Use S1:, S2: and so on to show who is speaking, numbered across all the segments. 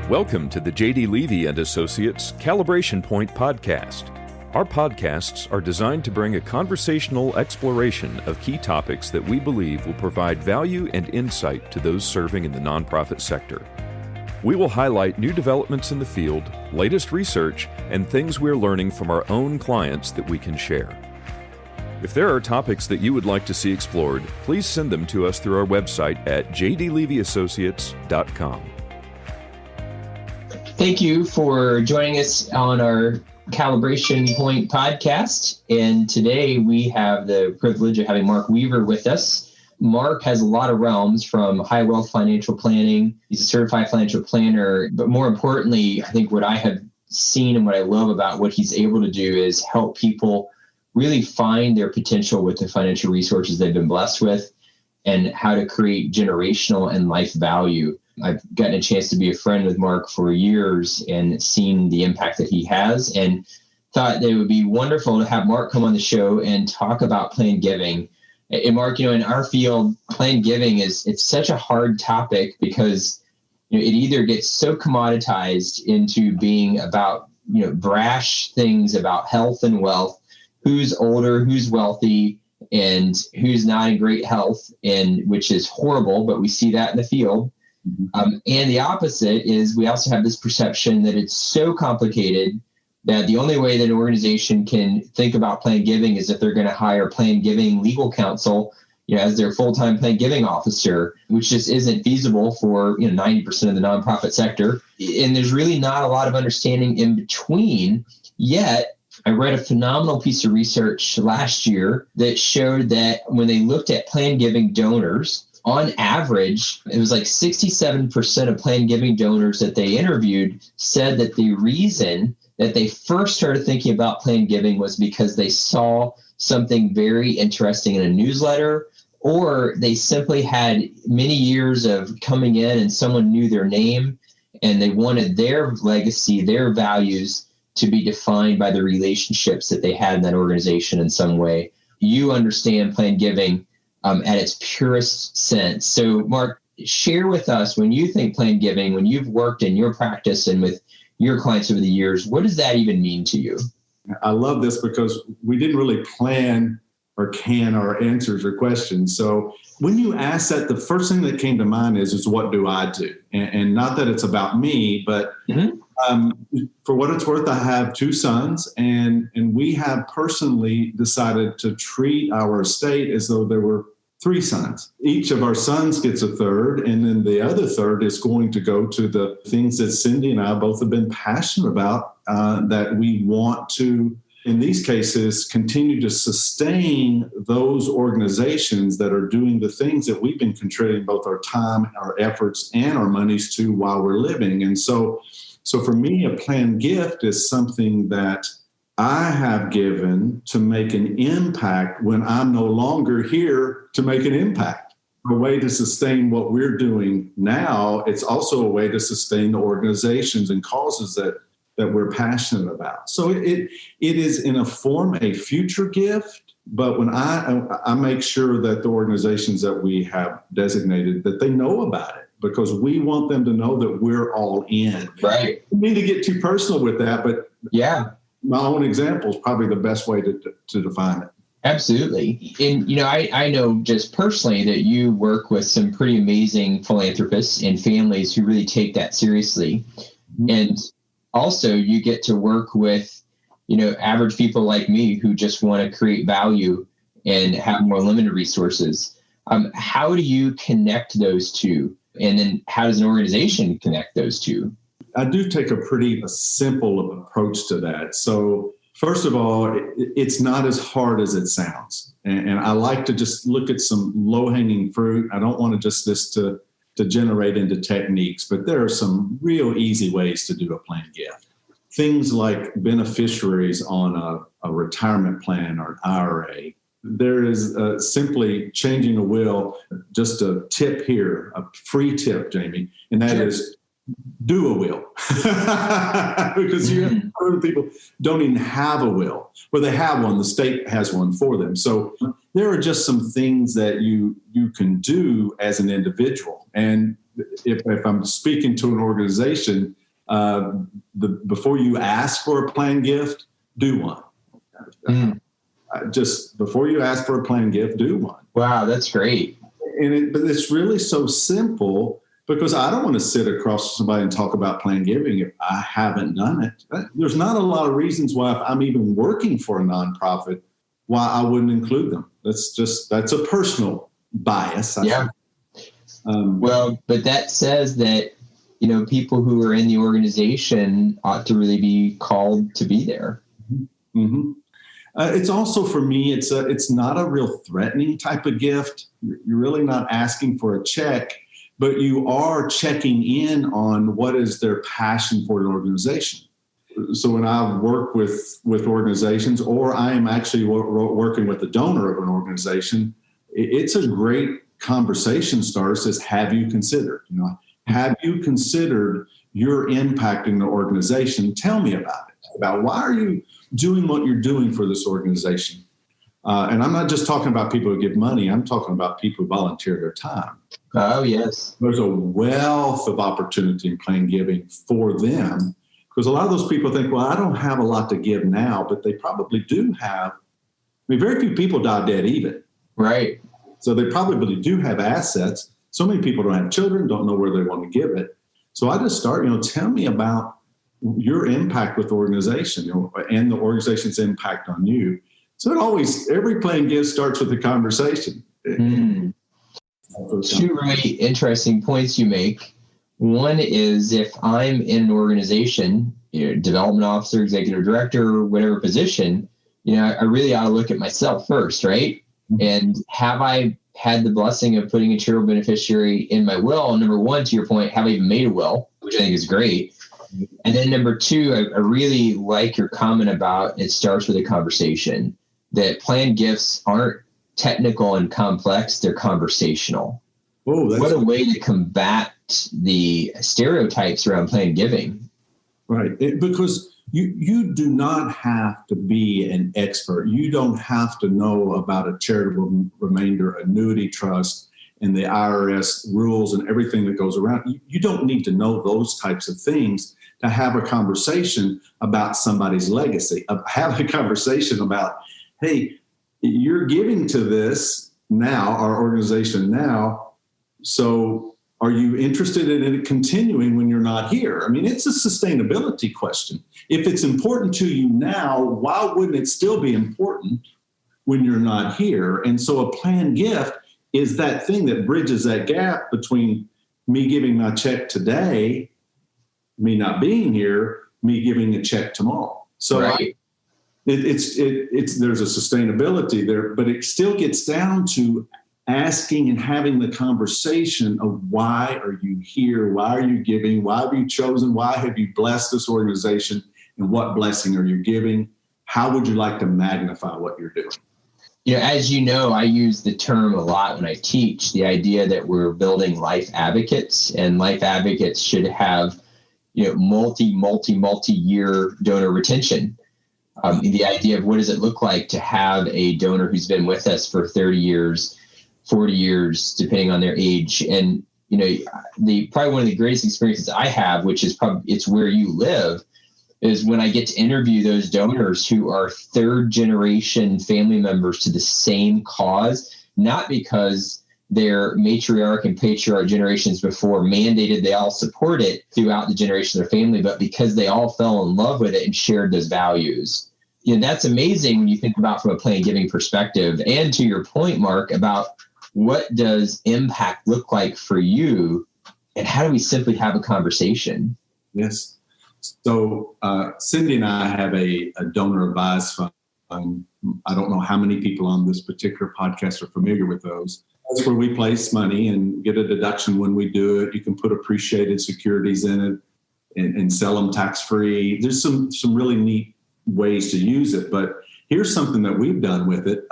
S1: Welcome to the J.D. Levy & Associates Calibration Point Podcast. Our podcasts are designed to bring a conversational exploration of key topics that we believe will provide value and insight to those serving in the nonprofit sector. We will highlight new developments in the field, latest research, and things we're learning from our own clients that we can share. If there are topics that you would like to see explored, please send them to us through our website at jdlevyassociates.com.
S2: Thank you for joining us on our Calibration Point Podcast. And today we have the privilege of having Mark Weaver with us. Mark has a lot of realms from high wealth financial planning. He's a certified financial planner. But more importantly, I think what I have seen and what I love about what he's able to do is help people really find their potential with the financial resources they've been blessed with and how to create generational and life value. I've gotten a chance to be a friend with Mark for years and seen the impact that he has, and thought that it would be wonderful to have Mark come on the show and talk about planned giving. And Mark, in our field, planned giving it's such a hard topic because it either gets so commoditized into being about brash things about health and wealth, who's older, who's wealthy, and who's not in great health, and which is horrible, but we see that in the field. And the opposite is we also have this perception that it's so complicated that the only way that an organization can think about planned giving is if they're going to hire planned giving legal counsel, as their full-time planned giving officer, which just isn't feasible for 90% of the nonprofit sector. And there's really not a lot of understanding in between. Yet I read a phenomenal piece of research last year that showed that when they looked at planned giving donors, on average, it was like 67% of planned giving donors that they interviewed said that the reason that they first started thinking about planned giving was because they saw something very interesting in a newsletter, or they simply had many years of coming in and someone knew their name and they wanted their legacy, their values to be defined by the relationships that they had in that organization in some way. You understand planned giving at its purest sense. So, Mark, share with us, when you think planned giving, when you've worked in your practice and with your clients over the years, what does that even mean to you?
S3: I love this because we didn't really plan or can our answers or questions. So when you ask that, the first thing that came to mind is what do I do? And not that it's about me, but for what it's worth, I have two sons, and we have personally decided to treat our estate as though there were three sons. Each of our sons gets a third, and then the other third is going to go to the things that Cindy and I both have been passionate about, that we want to, in these cases, continue to sustain those organizations that are doing the things that we've been contributing both our time, our efforts, and our monies to while we're living. And so for me, a planned gift is something that I have given to make an impact when I'm no longer here to make an impact. A way to sustain what we're doing now, it's also a way to sustain the organizations and causes that we're passionate about. So it is in a form a future gift, but when I make sure that the organizations that we have designated, that they know about it, because we want them to know that we're all in.
S2: Right.
S3: I mean to get too personal with that, but
S2: yeah,
S3: my own example is probably the best way to define it.
S2: Absolutely. And, I know just personally that you work with some pretty amazing philanthropists and families who really take that seriously. Mm-hmm. And also you get to work with, average people like me who just want to create value and have more limited resources. How do you connect those two? And then how does an organization connect those two?
S3: I do take a pretty simple approach to that. So first of all, it's not as hard as it sounds. And I like to just look at some low-hanging fruit. I don't want this to generate into techniques, but there are some real easy ways to do a planned gift. Things like beneficiaries on a retirement plan or an IRA. There is simply changing a will, just a tip here, a free tip, Jamie, and that is do a will. Because you have heard people don't even have a will. Well, they have one. The state has one for them. So there are just some things that you can do as an individual. And if I'm speaking to an organization, before you ask for a planned gift, do one. Just before you ask for a planned gift, do one.
S2: Wow, that's great.
S3: But it's really so simple, because I don't want to sit across from somebody and talk about planned giving if I haven't done it. There's not a lot of reasons why, if I'm even working for a nonprofit, why I wouldn't include them. That's a personal bias.
S2: Yeah. Well, but that says that, people who are in the organization ought to really be called to be there.
S3: Mm-hmm. It's also, for me, it's not a real threatening type of gift. You're really not asking for a check, but you are checking in on what is their passion for an organization. So when I work with organizations, or I am actually working with the donor of an organization, it's a great conversation starter. Says, have you considered? Have you considered your impact in the organization? Tell me about it. About why are you doing what you're doing for this organization? And I'm not just talking about people who give money. I'm talking about people who volunteer their time.
S2: Oh, yes.
S3: There's a wealth of opportunity in planned giving for them, because a lot of those people think, well, I don't have a lot to give now, but they probably do have. Very few people die dead even.
S2: Right.
S3: So they probably do have assets. So many people don't have children, don't know where they want to give it. So I just start, tell me about your impact with the organization, and the organization's impact on you. So every planned gift starts with a conversation.
S2: Two really interesting points you make. One is, if I'm in an organization, development officer, executive director, whatever position, I really ought to look at myself first, right? And have I had the blessing of putting a charitable beneficiary in my will? And number one, to your point, have I even made a will, which I think is great. And then number two, I really like your comment about it starts with a conversation, that planned gifts aren't technical and complex, they're conversational. What a way to combat the stereotypes around planned giving.
S3: Right. Because you do not have to be an expert. You don't have to know about a charitable remainder annuity trust and the IRS rules and everything that goes around. You don't need to know those types of things to have a conversation about somebody's legacy. Have a conversation about, hey, you're giving to this now, our organization now, so are you interested in it continuing when you're not here? It's a sustainability question. If it's important to you now, why wouldn't it still be important when you're not here? And so a planned gift is that thing that bridges that gap between me giving my check today, me not being here, me giving a check tomorrow. So
S2: right.
S3: There's a sustainability there, but it still gets down to asking and having the conversation of, why are you here? Why are you giving? Why have you chosen? Why have you blessed this organization? And what blessing are you giving? How would you like to magnify what you're doing?
S2: As you know, I use the term a lot when I teach, the idea that we're building life advocates, and life advocates should have, multi-year donor retention. The idea of what does it look like to have a donor who's been with us for 30 years, 40 years, depending on their age. And, probably one of the greatest experiences I have, which is it's where you live, is when I get to interview those donors who are third generation family members to the same cause, not because their matriarch and patriarch generations before mandated they all support it throughout the generation of their family, but because they all fell in love with it and shared those values. That's amazing when you think about from a planned giving perspective. And to your point, Mark, about what does impact look like for you, and how do we simply have a conversation?
S3: Yes. So Cindy and I have a donor advised fund. I don't know how many people on this particular podcast are familiar with those. That's where we place money and get a deduction when we do it. You can put appreciated securities in it and sell them tax-free. There's some really neat ways to use it. But here's something that we've done with it.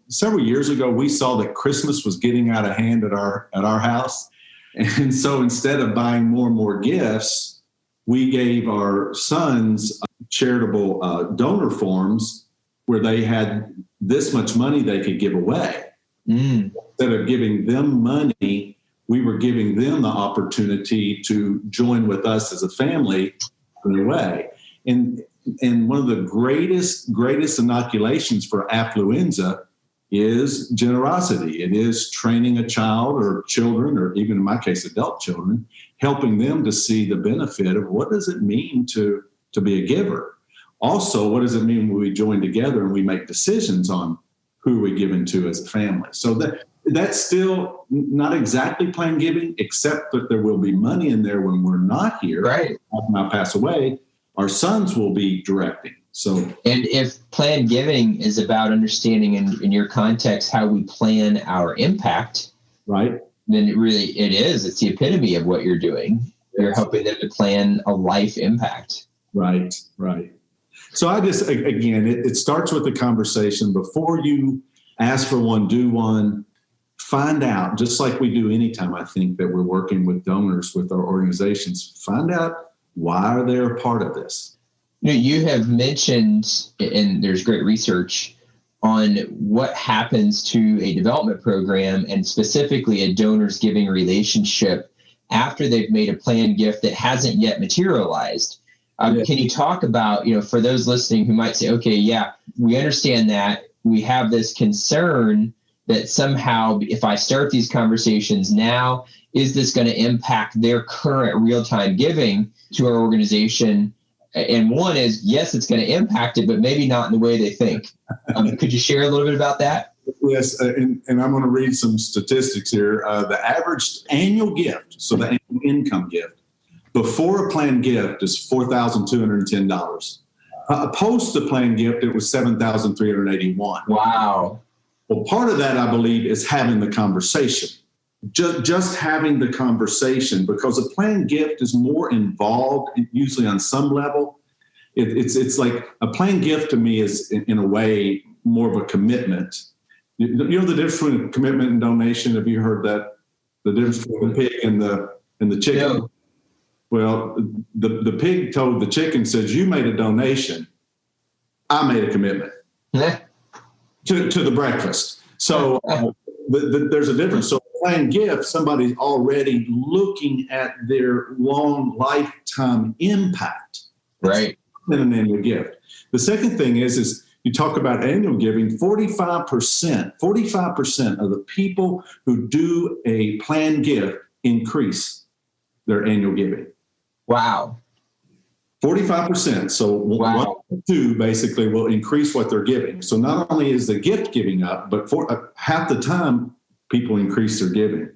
S3: Several years ago, we saw that Christmas was getting out of hand at our house. And so instead of buying more and more gifts, we gave our sons charitable donor forms where they had this much money they could give away. Instead of giving them money, we were giving them the opportunity to join with us as a family in a way. And one of the greatest inoculations for affluenza is generosity. It is training a child or children, or even in my case, adult children, helping them to see the benefit of what does it mean to be a giver. Also, what does it mean when we join together and we make decisions on who we're giving to as a family? So that's still not exactly planned giving, except that there will be money in there when we're not here.
S2: Right.
S3: When I pass away, our sons will be directing. So,
S2: and if planned giving is about understanding in your context how we plan our impact,
S3: right,
S2: then it's the epitome of what you're doing. You're helping them to plan a life impact.
S3: Right. So I just, again, it starts with the conversation. Before you ask for one, do one. Find out, just like we do anytime I think that we're working with donors with our organizations, find out why are they a part of this.
S2: You have mentioned, and there's great research on what happens to a development program and specifically a donor's giving relationship after they've made a planned gift that hasn't yet materialized. Can you talk about, for those listening who might say, okay, yeah, we understand that. We have this concern that somehow if I start these conversations now, is this going to impact their current real-time giving to our organization? And one is, yes, it's going to impact it, but maybe not in the way they think. Could you share a little bit about that?
S3: Yes, and I'm going to read some statistics here. The average annual gift, so the annual income gift, before a planned gift is $4,210. Post the planned gift, it was $7,381.
S2: Wow.
S3: Well, part of that, I believe, is having the conversation. Just having the conversation, because a planned gift is more involved, usually on some level. It's like a planned gift to me is, in a way, more of a commitment. You know the difference between commitment and donation? Have you heard that? The difference between the pig and the chicken?
S2: Yeah.
S3: Well, the pig told the chicken, says, you made a donation. I made a commitment to the breakfast. So there's a difference. So planned gift, somebody's already looking at their long lifetime impact.
S2: Right.
S3: In an annual gift. The second thing is you talk about annual giving, 45% of the people who do a planned gift increase their annual giving.
S2: Wow.
S3: 45%. So
S2: wow.
S3: 1 2 basically will increase what they're giving. So not only is the gift giving up, but for half the time people increase their giving.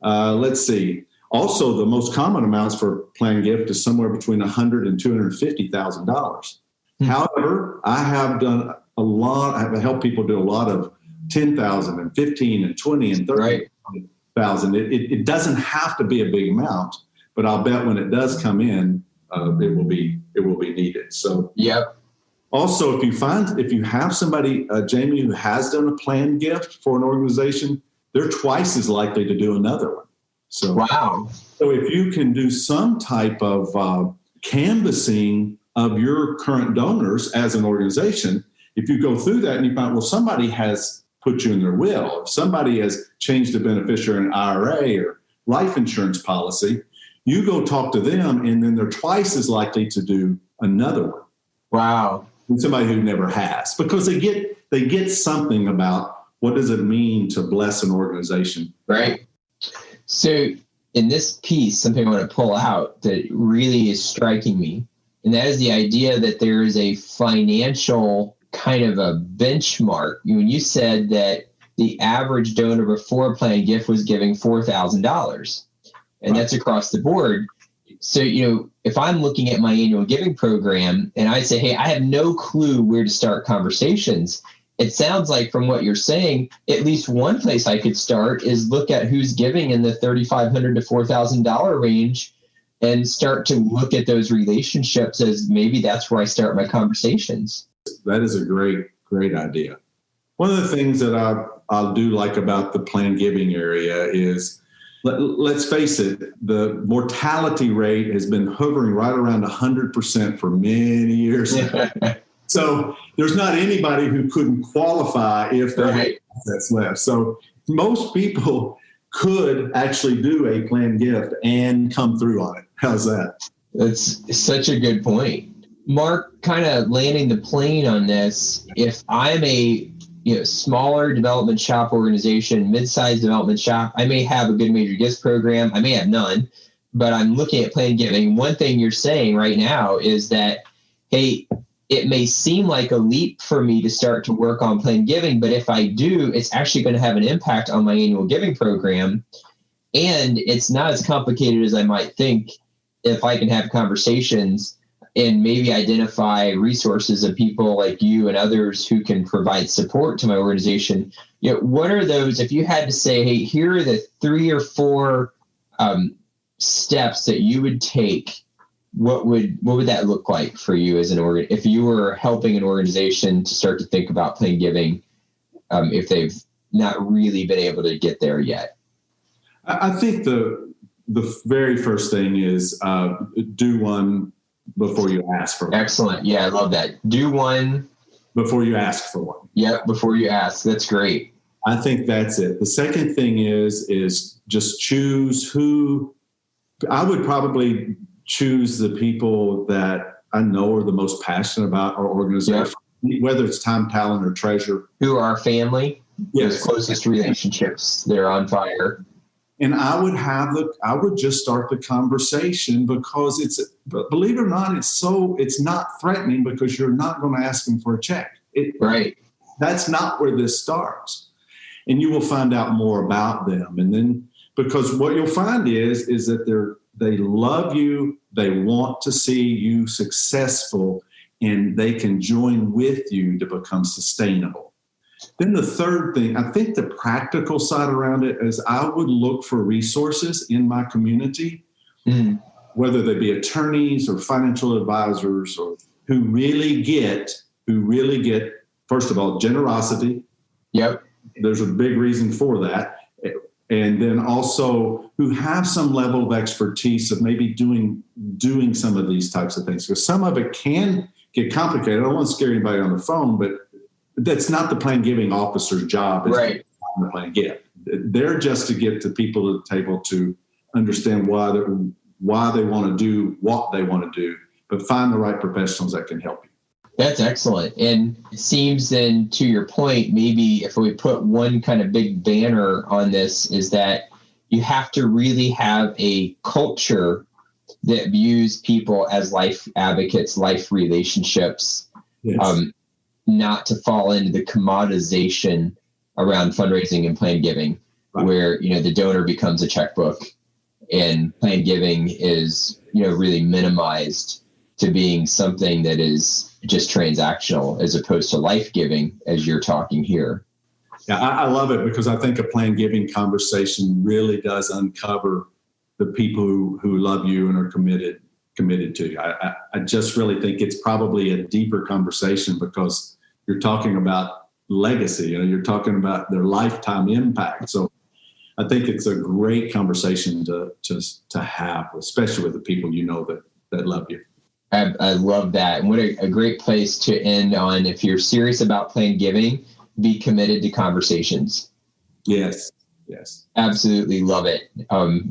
S3: Let's see. Also, the most common amounts for planned gift is somewhere between $100,000 and $250,000. However, I have done a lot. I have helped people do a lot of $10,000 and $15,000 and $20,000 and $30,000. Right. It doesn't have to be a big amount, but I'll bet when it does come in, it will be needed. So,
S2: yep.
S3: Also, if you have somebody, Jamie, who has done a planned gift for an organization, they're twice as likely to do another one. So,
S2: wow.
S3: So if you can do some type of canvassing of your current donors as an organization, if you go through that and you find, well, somebody has put you in their will, if somebody has changed the beneficiary in IRA or life insurance policy, you go talk to them, and then they're twice as likely to do another one.
S2: Wow.
S3: Than somebody who never has, because they get something about what does it mean to bless an organization.
S2: Right. So in this piece, something I want to pull out that really is striking me, and that is the idea that there is a financial kind of a benchmark. When you said that the average donor before a planned gift was giving $4,000, and that's across the board. So, if I'm looking at my annual giving program and I say, hey, I have no clue where to start conversations, it sounds like from what you're saying, at least one place I could start is look at who's giving in the $3,500 to $4,000 range and start to look at those relationships as maybe that's where I start my conversations.
S3: That is a great, great idea. One of the things that I do like about the planned giving area is, let's face it, the mortality rate has been hovering right around 100% for many years. So there's not anybody who couldn't qualify if they had assets left. So most people could actually do a planned gift and come through on it. How's that?
S2: That's such a good point. Mark, kind of landing the plane on this, if I'm a smaller development shop organization, mid-sized development shop, I may have a good major gifts program. I may have none, but I'm looking at planned giving. One thing you're saying right now is that, hey, it may seem like a leap for me to start to work on planned giving, but if I do, it's actually going to have an impact on my annual giving program. And it's not as complicated as I might think if I can have conversations and maybe identify resources of people like you and others who can provide support to my organization. What are those, if you had to say, hey, here are the 3 or 4 steps that you would take, what would that look like for you as an if you were helping an organization to start to think about planned giving, if they've not really been able to get there yet?
S3: I think the very first thing is do one before you ask for one.
S2: Excellent. Yeah, I love that. Do one
S3: before you ask for one.
S2: Yep, before you ask. That's great.
S3: I think that's it. The second thing is just choose who. I would probably choose the people that I know are the most passionate about our organization, whether it's time, talent, or treasure.
S2: Who are our family,
S3: yes.
S2: Those closest relationships. They're on fire.
S3: And I would just start the conversation, because believe it or not, it's not threatening, because you're not going to ask them for a check.
S2: Right.
S3: That's not where this starts. And you will find out more about them. And then, because what you'll find is that they love you, they want to see you successful, and they can join with you to become sustainable. Then the third thing, I think the practical side around it is I would look for resources in my community, whether they be attorneys or financial advisors, or who really get, first of all, generosity.
S2: Yep.
S3: There's a big reason for that. And then also who have some level of expertise of maybe doing some of these types of things. Because some of it can get complicated. I don't want to scare anybody on the phone, but that's not the planned giving officer's job.
S2: Right.
S3: The planned gift. They're just to get the people to the table to understand why they want to do what they want to do, but find the right professionals that can help you.
S2: That's excellent. And it seems then, to your point, maybe if we put one kind of big banner on this, is that you have to really have a culture that views people as life advocates, life relationships.
S3: Yes.
S2: Not to fall into the commoditization around fundraising and planned giving, right, where, the donor becomes a checkbook and planned giving is, really minimized to being something that is just transactional as opposed to life giving, as you're talking here.
S3: Yeah, I love it, because I think a planned giving conversation really does uncover the people who love you and are committed to you. I just really think it's probably a deeper conversation, because you're talking about legacy, you're talking about their lifetime impact. So I think it's a great conversation to have, especially with the people that love you.
S2: I love that. And what a great place to end on. If you're serious about planned giving, be committed to conversations.
S3: Yes.
S2: Absolutely love it.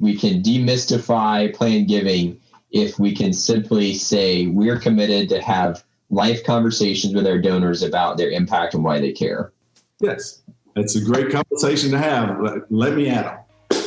S2: We can demystify planned giving if we can simply say we're committed to have life conversations with our donors about their impact and why they care.
S3: Yes, it's a great conversation to have. Let me add them.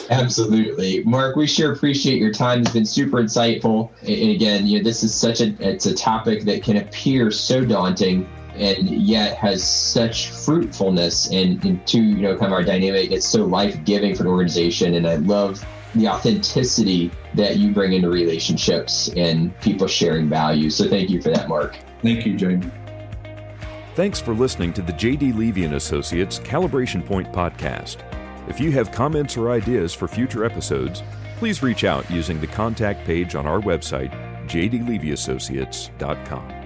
S2: Absolutely. Mark, we sure appreciate your time. It's been super insightful. And again, this is it's a topic that can appear so daunting and yet has such fruitfulness and to, kind of our dynamic. It's so life-giving for an organization. And I love the authenticity that you bring into relationships and people sharing value. So thank you for that, Mark.
S3: Thank you, Jamie.
S1: Thanks for listening to the J.D. Levy & Associates Calibration Point Podcast. If you have comments or ideas for future episodes, please reach out using the contact page on our website, jdlevyassociates.com.